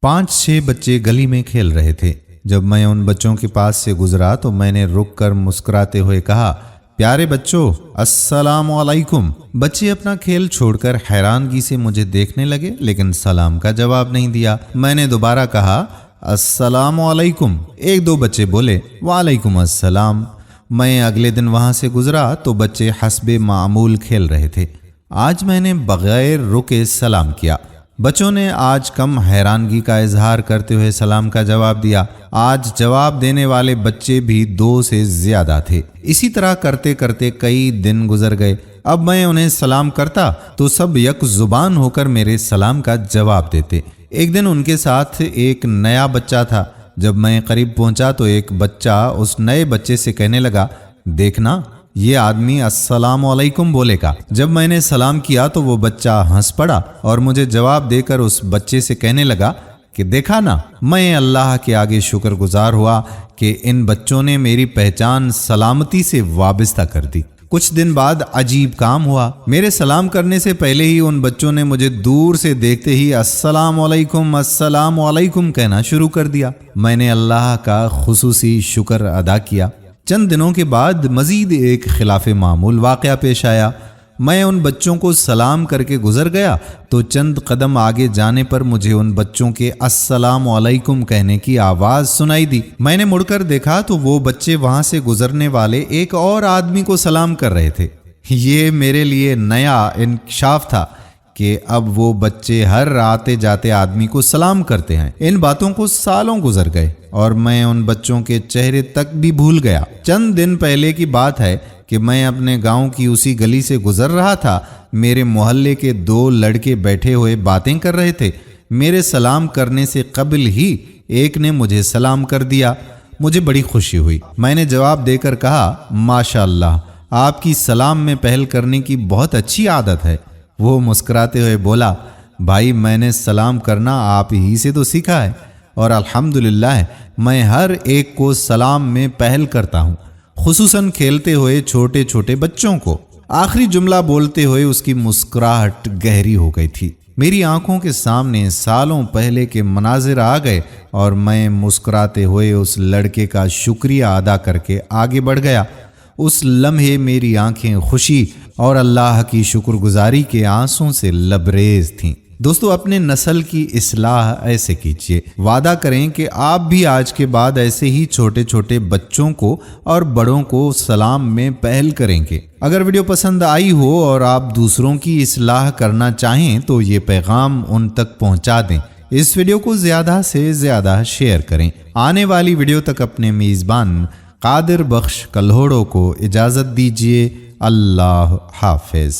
5-6 بچے گلی میں کھیل رہے تھے۔ جب میں ان بچوں کے پاس سے گزرا تو میں نے رک کر مسکراتے ہوئے کہا، پیارے بچوں السلام علیکم۔ بچے اپنا کھیل چھوڑ کر حیرانگی سے مجھے دیکھنے لگے، لیکن سلام کا جواب نہیں دیا۔ میں نے دوبارہ کہا، السلام علیکم۔ 1-2 بچے بولے، وعلیکم السلام۔ میں اگلے دن وہاں سے گزرا تو بچے حسب معمول کھیل رہے تھے۔ آج میں نے بغیر رکے سلام کیا۔ بچوں نے آج کم حیرانگی کا اظہار کرتے ہوئے سلام کا جواب دیا۔ آج جواب دینے والے بچے بھی 2 سے زیادہ تھے۔ اسی طرح کرتے کرتے کئی دن گزر گئے۔ اب میں انہیں سلام کرتا تو سب یک زبان ہو کر میرے سلام کا جواب دیتے۔ ایک دن ان کے ساتھ ایک نیا بچہ تھا۔ جب میں قریب پہنچا تو ایک بچہ اس نئے بچے سے کہنے لگا، دیکھنا یہ آدمی السلام علیکم بولے گا۔ جب میں نے سلام کیا تو وہ بچہ ہنس پڑا اور مجھے جواب دے کر اس بچے سے کہنے لگا کہ دیکھا نا، میں اللہ کے آگے شکر گزار ہوا کہ ان بچوں نے میری پہچان سلامتی سے وابستہ کر دی۔ کچھ دن بعد عجیب کام ہوا۔ میرے سلام کرنے سے پہلے ہی ان بچوں نے مجھے دور سے دیکھتے ہی السلام علیکم کہنا شروع کر دیا۔ میں نے اللہ کا خصوصی شکر ادا کیا۔ چند دنوں کے بعد مزید ایک خلاف معمول واقعہ پیش آیا۔ میں ان بچوں کو سلام کر کے گزر گیا تو چند قدم آگے جانے پر مجھے ان بچوں کے السلام علیکم کہنے کی آواز سنائی دی۔ میں نے مڑ کر دیکھا تو وہ بچے وہاں سے گزرنے والے ایک اور آدمی کو سلام کر رہے تھے۔ یہ میرے لیے نیا انکشاف تھا کہ اب وہ بچے ہر آتے جاتے آدمی کو سلام کرتے ہیں۔ ان باتوں کو سالوں گزر گئے اور میں ان بچوں کے چہرے تک بھی بھول گیا۔ چند دن پہلے کی بات ہے کہ میں اپنے گاؤں کی اسی گلی سے گزر رہا تھا۔ میرے محلے کے 2 لڑکے بیٹھے ہوئے باتیں کر رہے تھے۔ میرے سلام کرنے سے قبل ہی ایک نے مجھے سلام کر دیا۔ مجھے بڑی خوشی ہوئی۔ میں نے جواب دے کر کہا، ماشاء اللہ، آپ کی سلام میں پہل کرنے کی بہت اچھی عادت ہے۔ وہ مسکراتے ہوئے بولا، بھائی میں نے سلام کرنا آپ ہی سے تو سیکھا ہے، اور الحمدللہ میں ہر ایک کو سلام میں پہل کرتا ہوں، خصوصاً کھیلتے ہوئے چھوٹے چھوٹے بچوں کو۔ آخری جملہ بولتے ہوئے اس کی مسکراہٹ گہری ہو گئی تھی۔ میری آنکھوں کے سامنے سالوں پہلے کے مناظر آ گئے اور میں مسکراتے ہوئے اس لڑکے کا شکریہ ادا کر کے آگے بڑھ گیا۔ اس لمحے میری آنکھیں خوشی اور اللہ کی شکر گزاری کے آنسوں سے لبریز تھیں۔ دوستو، اپنے نسل کی اصلاح ایسے کیجیے۔ وعدہ کریں کہ آپ بھی آج کے بعد ایسے ہی چھوٹے چھوٹے بچوں کو اور بڑوں کو سلام میں پہل کریں گے۔ اگر ویڈیو پسند آئی ہو اور آپ دوسروں کی اصلاح کرنا چاہیں تو یہ پیغام ان تک پہنچا دیں۔ اس ویڈیو کو زیادہ سے زیادہ شیئر کریں۔ آنے والی ویڈیو تک اپنے میزبان قادر بخش کلہوڑو کو اجازت دیجیے۔ اللہ حافظ۔